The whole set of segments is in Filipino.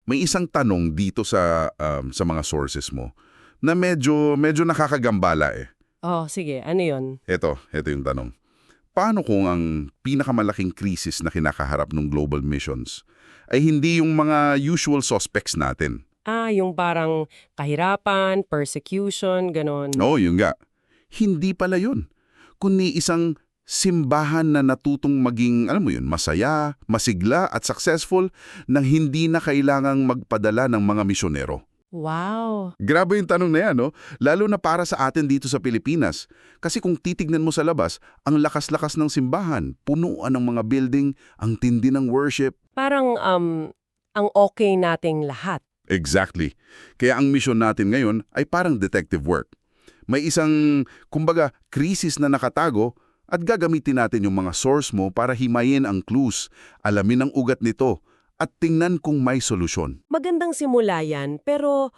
may isang tanong dito sa mga sources mo na medyo nakakagambala eh. Oh, sige. Ano yun? Ito yung tanong. Paano kung ang pinakamalaking krisis na kinakaharap ng global missions ay hindi yung mga usual suspects natin? Yung parang kahirapan, persecution, ganon. Oo, yun nga. Hindi pala yun. Kundi isang simbahan na natutong maging, alam mo yun, masaya, masigla at successful nang hindi na kailangang magpadala ng mga misyonero. Wow! Grabe yung tanong na yan, no? Lalo na para sa atin dito sa Pilipinas. Kasi kung titignan mo sa labas, ang lakas-lakas ng simbahan, punuan ng mga building, ang tindi ng worship. Parang, ang okay nating lahat. Exactly. Kaya ang misyon natin ngayon ay parang detective work. May isang, kumbaga, krisis na nakatago at gagamitin natin yung mga source mo para himayin ang clues, alamin ang ugat nito, at tingnan kung may solusyon. Magandang simula yan, pero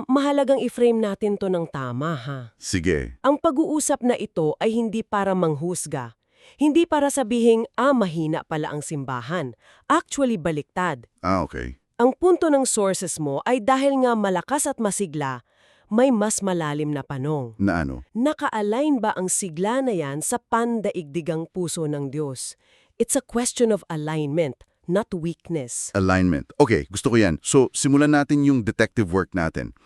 mahalagang i-frame natin to ng tama, ha? Sige. Ang pag-uusap na ito ay hindi para manghusga. Hindi para sabihing, mahina pala ang simbahan. Actually, baliktad. Okay. Ang punto ng sources mo ay dahil nga malakas at masigla, may mas malalim na panong. Na ano? Naka-align ba ang sigla na yan sa pandaigdigang puso ng Diyos? It's a question of alignment, not weakness. Alignment. Okay, gusto ko yan. So, simulan natin yung detective work natin.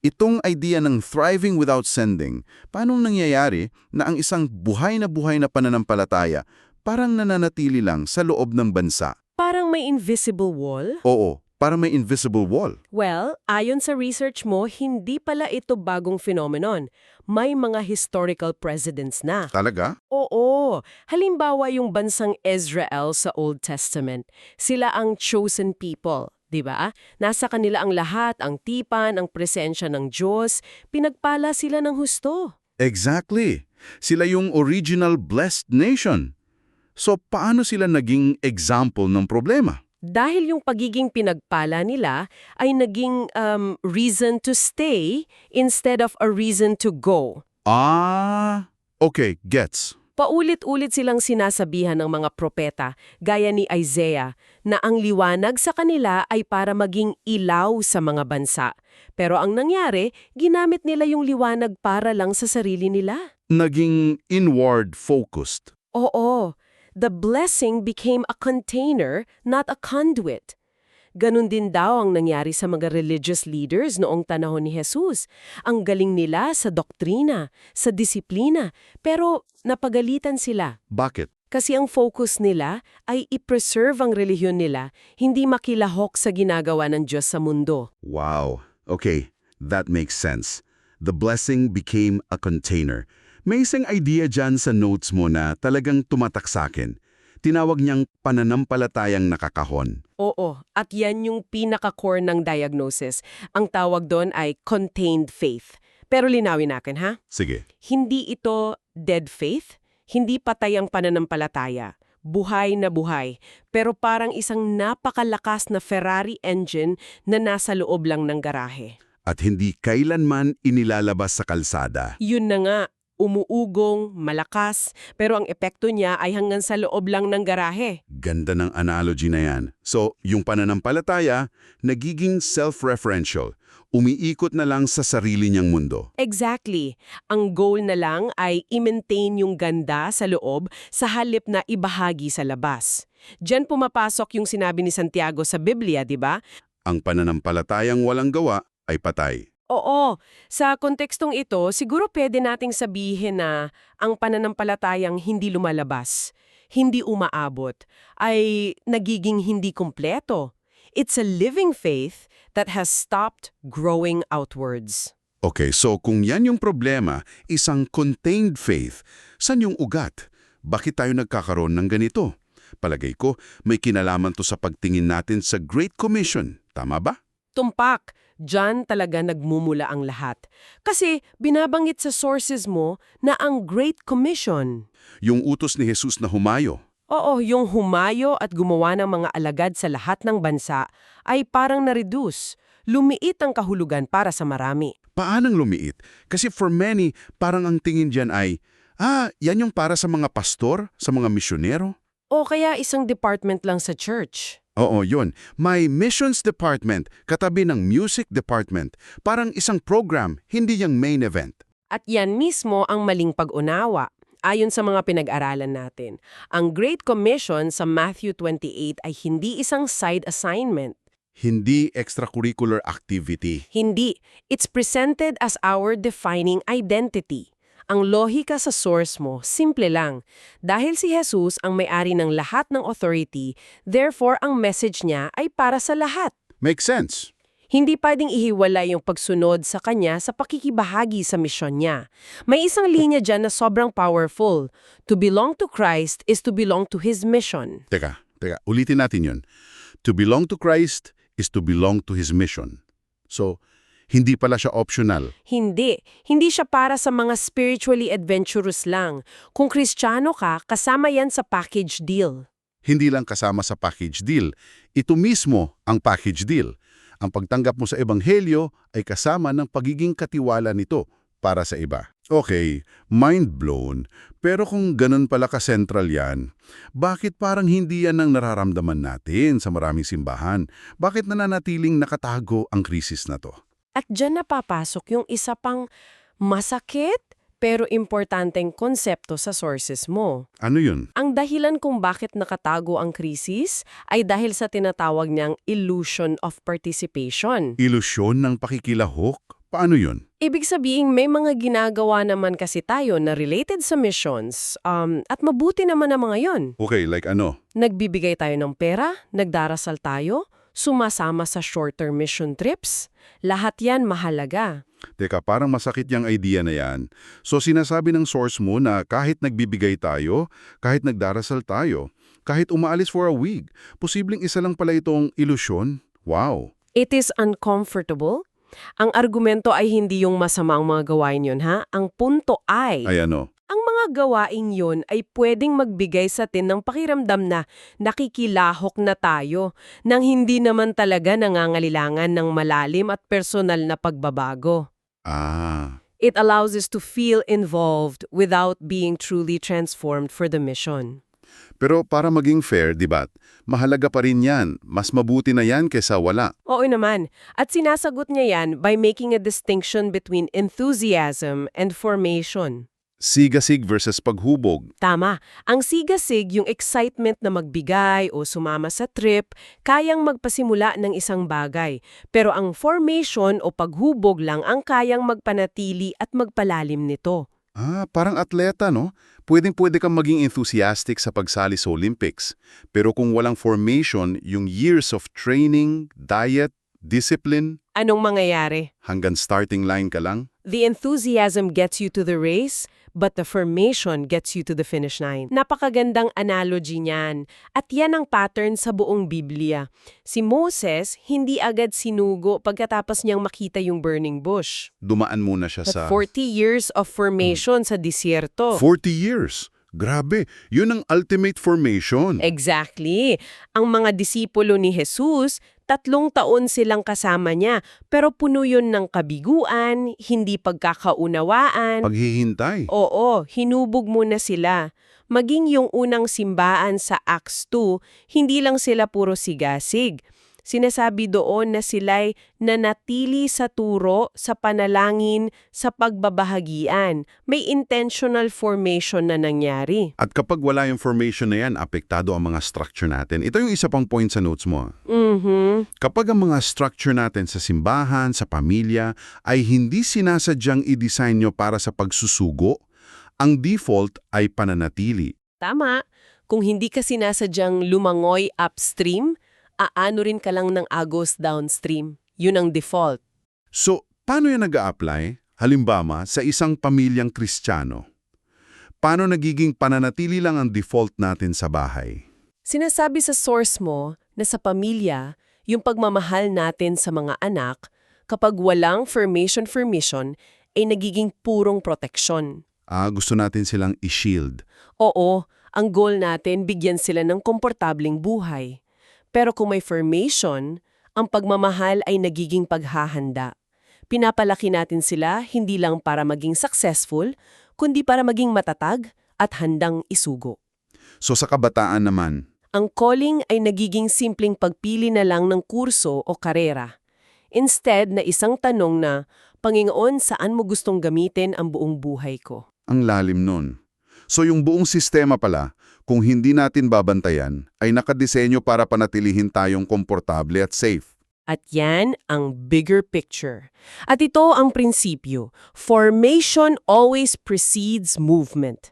Itong idea ng thriving without sending, paano nangyayari na ang isang buhay na pananampalataya parang nananatili lang sa loob ng bansa? Parang may invisible wall? Oo, parang may invisible wall. Well, ayon sa research mo, hindi pala ito bagong phenomenon. May mga historical presidents na. Talaga? Oo. Halimbawa yung bansang Israel sa Old Testament. Sila ang chosen people, di ba? Nasa kanila ang lahat, ang tipan, ang presensya ng Diyos. Pinagpala sila ng husto. Exactly. Sila yung original blessed nation. So, paano sila naging example ng problema? Dahil yung pagiging pinagpala nila ay naging reason to stay instead of a reason to go. Okay, gets. Paulit-ulit silang sinasabihan ng mga propeta, gaya ni Isaiah, na ang liwanag sa kanila ay para maging ilaw sa mga bansa. Pero ang nangyari, ginamit nila yung liwanag para lang sa sarili nila. Naging inward-focused. Oo, the blessing became a container, not a conduit. Ganon din daw ang nangyari sa mga religious leaders noong panahon ni Jesus. Ang galing nila sa doktrina, sa disiplina, pero napagalitan sila. Bakit? Kasi ang focus nila ay i-preserve ang relihiyon nila, hindi makilahok sa ginagawa ng Diyos sa mundo. Wow. Okay, that makes sense. The blessing became a container. May isang idea dyan sa notes mo na talagang tumatak sa akin. Tinawag niyang pananampalatayang nakakahon. Oo, at yan yung pinaka-core ng diagnosis. Ang tawag doon ay contained faith. Pero linawin natin, ha? Sige. Hindi ito dead faith, hindi patay ang pananampalataya. Buhay na buhay, pero parang isang napakalakas na Ferrari engine na nasa loob lang ng garahe. At hindi kailanman inilalabas sa kalsada. Yun na nga. Umuugong, malakas, pero ang epekto niya ay hanggang sa loob lang ng garahe. Ganda ng analogy na yan. So, yung pananampalataya, nagiging self-referential. Umiikot na lang sa sarili niyang mundo. Exactly. Ang goal na lang ay i-maintain yung ganda sa loob sa halip na ibahagi sa labas. Diyan pumapasok yung sinabi ni Santiago sa Biblia, di ba? Ang pananampalatayang walang gawa ay patay. Oo, sa kontekstong ito, siguro pwede nating sabihin na ang pananampalatayang hindi lumalabas, hindi umaabot, ay nagiging hindi kumpleto. It's a living faith that has stopped growing outwards. Okay, so kung yan yung problema, isang contained faith, saan yung ugat? Bakit tayo nagkakaroon ng ganito? Palagay ko, may kinalaman to sa pagtingin natin sa Great Commission. Tama ba? Tumpak! Diyan talaga nagmumula ang lahat. Kasi binabanggit sa sources mo na ang Great Commission. Yung utos ni Jesus na humayo. Oo, yung humayo at gumawa ng mga alagad sa lahat ng bansa ay parang na-reduce. Lumiit ang kahulugan para sa marami. Paanong lumiit? Kasi for many, parang ang tingin dyan ay, yan yung para sa mga pastor, sa mga misyonero? O kaya isang department lang sa church. Oo, yun. May missions department katabi ng music department. Parang isang program, hindi yung main event. At yan mismo ang maling pag-unawa. Ayon sa mga pinag-aralan natin, ang Great Commission sa Matthew 28 ay hindi isang side assignment. Hindi extracurricular activity. Hindi. It's presented as our defining identity. Ang lohika sa source mo, simple lang. Dahil si Jesus ang may-ari ng lahat ng authority, therefore ang message niya ay para sa lahat. Makes sense. Hindi pwedeng ihiwalay yung pagsunod sa kanya sa pakikibahagi sa misyon niya. May isang linya dyan na sobrang powerful. To belong to Christ is to belong to His mission. Teka, ulitin natin yun. To belong to Christ is to belong to His mission. So, hindi pala siya optional. Hindi. Hindi siya para sa mga spiritually adventurous lang. Kung Kristiyano ka, kasama yan sa package deal. Hindi lang kasama sa package deal. Ito mismo ang package deal. Ang pagtanggap mo sa Ebanghelyo ay kasama ng pagiging katiwala nito para sa iba. Okay, mind blown. Pero kung ganun pala ka-central yan, bakit parang hindi yan ang nararamdaman natin sa maraming simbahan? Bakit nananatiling nakatago ang krisis na to? At dyan napapasok yung isa pang masakit pero importanteng konsepto sa sources mo. Ano yun? Ang dahilan kung bakit nakatago ang krisis ay dahil sa tinatawag niyang illusion of participation. Ilusyon ng pakikilahok? Paano yun? Ibig sabihin, may mga ginagawa naman kasi tayo na related sa missions at mabuti naman ang mga yon. Okay, like ano? Nagbibigay tayo ng pera, nagdarasal tayo, sumasama sa short-term mission trips. Lahat yan mahalaga. Teka, parang masakit yung idea na yan. So sinasabi ng source mo na kahit nagbibigay tayo, kahit nagdarasal tayo, kahit umaalis for a week, posibleng isa lang pala itong ilusyon? Wow! It is uncomfortable. Ang argumento ay hindi yung masama ang mga gawain yun, ha? Ang punto ay, Ay ano? ang mga gawain yun ay pwedeng magbigay sa atin ng pakiramdam na nakikilahok na tayo nang hindi naman talaga nangangalilangan ng malalim at personal na pagbabago. Ah, It allows us to feel involved without being truly transformed for the mission. pero para maging fair, di ba? Mahalaga pa rin yan. Mas mabuti na yan kesa wala. Oo naman. At sinasagot niya yan by making a distinction between enthusiasm and formation. Sigasig versus paghubog. Tama. Ang sigasig, yung excitement na magbigay o sumama sa trip, kayang magpasimula ng isang bagay. Pero ang formation o paghubog lang ang kayang magpanatili at magpalalim nito. Ah, parang atleta, no? Pwedeng-pwede kang maging enthusiastic sa pagsali sa Olympics. Pero kung walang formation, yung years of training, diet, discipline, Anong mangyayari? hanggang starting line ka lang? The enthusiasm gets you to the race, but the formation gets you to the finish line. Napakagandang analogy niyan. At yan ang pattern sa buong Biblia. Si Moses, hindi agad sinugo pagkatapos niyang makita yung burning bush. Dumaan muna siya But sa 40 years of formation sa disyerto. 40 years. Grabe, yun ang ultimate formation. Exactly. Ang mga disipulo ni Jesus, 3 taon silang kasama niya, pero puno yun ng kabiguan, hindi pagkakaunawaan. Paghihintay. Oo, hinubog muna sila. Maging yung unang simbaan sa Acts 2, hindi lang sila puro sigasig. Sinasabi doon na sila'y nanatili sa turo, sa panalangin, sa pagbabahagian. May intentional formation na nangyari. At kapag wala yung formation na yan, apektado ang mga structure natin. Ito yung isa pang point sa notes mo. Kapag ang mga structure natin sa simbahan, sa pamilya, ay hindi sinasadyang i-design nyo para sa pagsusugo, ang default ay pananatili. Tama. Kung hindi ka sinasadyang lumangoy upstream, aano rin ka lang ng agos downstream. Yun ang default. So, paano yan nag-a-apply? Halimbawa, sa isang pamilyang Kristiyano. Paano nagiging pananatili lang ang default natin sa bahay? Sinasabi sa source mo na sa pamilya, yung pagmamahal natin sa mga anak, kapag walang formation, ay nagiging purong proteksyon. Gusto natin silang i-shield. Oo, ang goal natin bigyan sila ng komportabling buhay. Pero kung may formation, ang pagmamahal ay nagiging paghahanda. Pinapalaki natin sila hindi lang para maging successful, kundi para maging matatag at handang isugo. So sa kabataan naman, Ang calling ay nagiging simpleng pagpili na lang ng kurso o karera. Instead na isang tanong na, Panginoon, saan mo gustong gamitin ang buong buhay ko? Ang lalim nun. So yung buong sistema pala, kung hindi natin babantayan, ay nakadisenyo para panatilihin tayong komportable at safe. At yan ang bigger picture. At ito ang prinsipyo. Formation always precedes movement.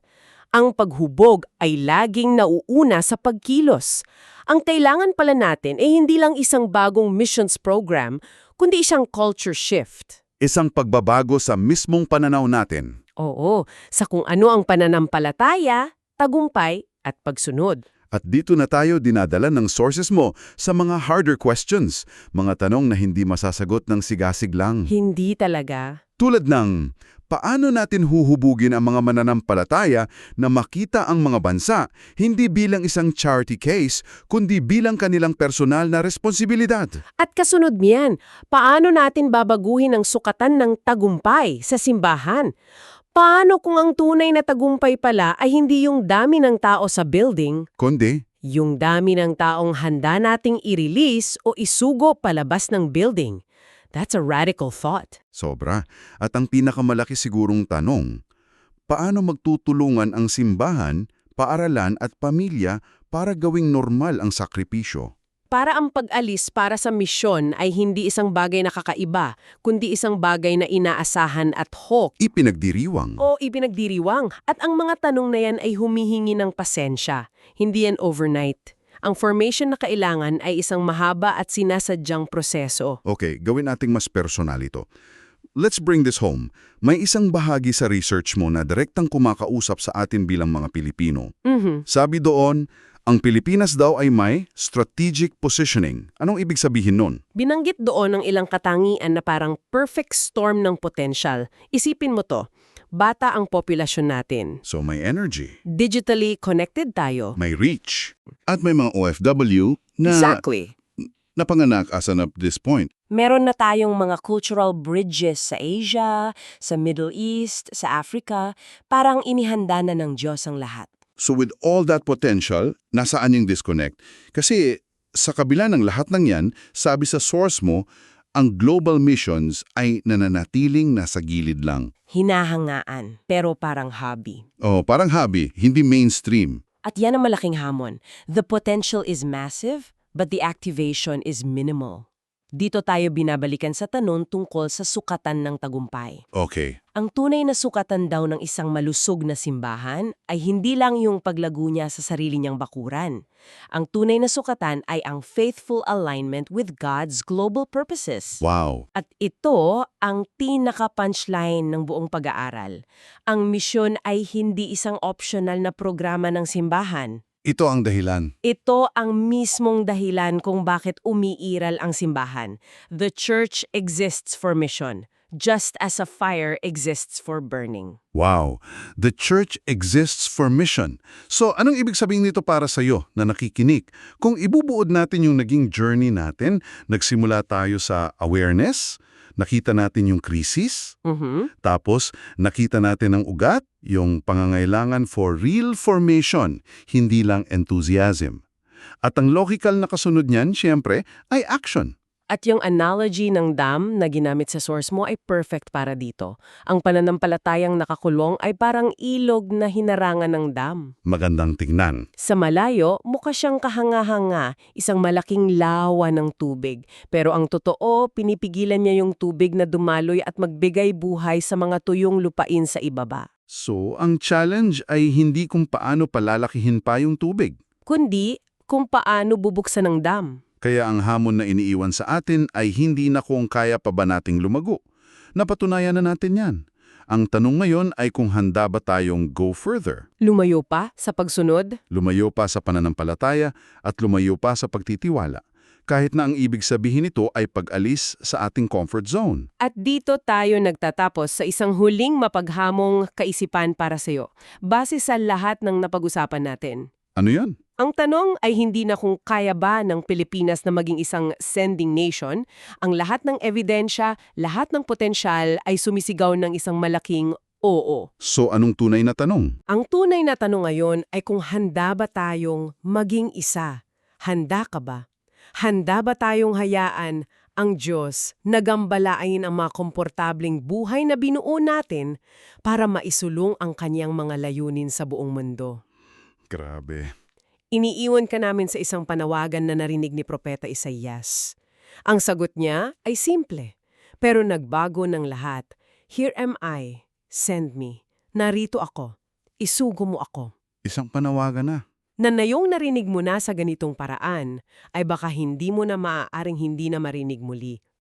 Ang paghubog ay laging nauuna sa pagkilos. Ang kailangan pala natin ay hindi lang isang bagong missions program, kundi isang culture shift. Isang pagbabago sa mismong pananaw natin. Oo, sa kung ano ang pananampalataya, tagumpay at pagsunod. At dito na tayo dinadala ng sources mo sa mga harder questions, mga tanong na hindi masasagot ng sigasig lang. Hindi talaga. Tulad ng, paano natin huhubugin ang mga mananampalataya na makita ang mga bansa hindi bilang isang charity case, kundi bilang kanilang personal na responsibilidad? At kasunod niyan, paano natin babaguhin ang sukatan ng tagumpay sa simbahan? Paano kung ang tunay na tagumpay pala ay hindi yung dami ng tao sa building, Kundi, yung dami ng taong handa nating i-release o isugo palabas ng building? That's a radical thought. sobra. At ang pinakamalaki sigurong tanong, paano magtutulungan ang simbahan, paaralan at pamilya para gawing normal ang sakripisyo? Para ang pag-alis para sa misyon ay hindi isang bagay na kakaiba, kundi isang bagay na inaasahan at hok Ipinagdiriwang. o ibinagdiriwang. At ang mga tanong na yan ay humihingi ng pasensya. Hindi yan overnight. Ang formation na kailangan ay isang mahaba at sinasadyang proseso. Okay, gawin nating mas personal ito. Let's bring this home. May isang bahagi sa research mo na direktang kumakausap sa atin bilang mga Pilipino. Sabi doon, ang Pilipinas daw ay may strategic positioning. Anong ibig sabihin nun? Binanggit doon ang ilang katangian na parang perfect storm ng potential. Isipin mo to, bata ang populasyon natin. So may energy, Digitally connected tayo. may reach, at may mga OFW na Exactly. napanganak as an up this point. Meron na tayong mga cultural bridges sa Asia, sa Middle East, sa Africa, parang inihanda na ng Diyos ang lahat. So with all that potential, nasaan yung disconnect? Kasi sa kabila ng lahat ng yan, sabi sa source mo, ang global missions ay nananatiling nasa gilid lang. Hinahangaan, pero parang hobby. Oh, parang hobby, hindi mainstream. At yan ang malaking hamon. The potential is massive, but the activation is minimal. Dito tayo binabalikan sa tanong tungkol sa sukatan ng tagumpay. Okay. Ang tunay na sukatan daw ng isang malusog na simbahan ay hindi lang yung paglago niya sa sarili niyang bakuran. Ang tunay na sukatan ay ang faithful alignment with God's global purposes. Wow. At ito ang pinaka-punchline ng buong pag-aaral. Ang misyon ay hindi isang optional na programa ng simbahan. Ito ang dahilan. Ito ang mismong dahilan kung bakit umiiral ang simbahan. The church exists for mission, just as a fire exists for burning. Wow. The church exists for mission. So, anong ibig sabihin nito para sa iyo na nakikinig? Kung ibubuod natin yung naging journey natin, nagsimula tayo sa awareness, nakita natin yung krisis, tapos nakita natin ang ugat, yung pangangailangan for real formation, hindi lang enthusiasm. At ang logical na kasunod niyan, siyempre, ay action. At yung analogy ng dam na ginamit sa source mo ay perfect para dito. Ang pananampalatayang nakakulong ay parang ilog na hinarangan ng dam. Magandang tingnan. Sa malayo, mukha siyang kahanga-hanga, isang malaking lawa ng tubig. Pero ang totoo, pinipigilan niya yung tubig na dumaloy at magbigay buhay sa mga tuyong lupain sa ibaba. So, ang challenge ay hindi kung paano palalakihin pa yung tubig. Kundi kung paano bubuksan ng dam. Kaya ang hamon na iniiwan sa atin ay hindi na kung kaya pa ba nating lumago. Napatunayan na natin yan. Ang tanong ngayon ay kung handa ba tayong go further. Lumayo pa sa pagsunod? Lumayo pa sa pananampalataya at lumayo pa sa pagtitiwala. Kahit na ang ibig sabihin nito ay pag-alis sa ating comfort zone. At dito tayo nagtatapos sa isang huling mapaghamong kaisipan para sa iyo, base sa lahat ng napag-usapan natin. Ano yan? Ang tanong ay hindi na kung kaya ba ng Pilipinas na maging isang sending nation. Ang lahat ng ebidensya, lahat ng potensyal ay sumisigaw ng isang malaking Oo. So anong tunay na tanong? Ang tunay na tanong ngayon ay kung handa ba tayong maging isa? Handa ka ba? Handa ba tayong hayaan ang Diyos na gambalain ang mga komportabling buhay na binuo natin para maisulong ang kanyang mga layunin sa buong mundo? Grabe. Iniiwan ka namin sa isang panawagan na narinig ni Propeta Isaías. Ang sagot niya ay simple, pero nagbago ng lahat. Here am I, send me. Narito ako, isugo mo ako. Isang panawagan na. Na yung narinig mo na sa ganitong paraan, ay baka hindi mo na maaaring hindi na marinig muli.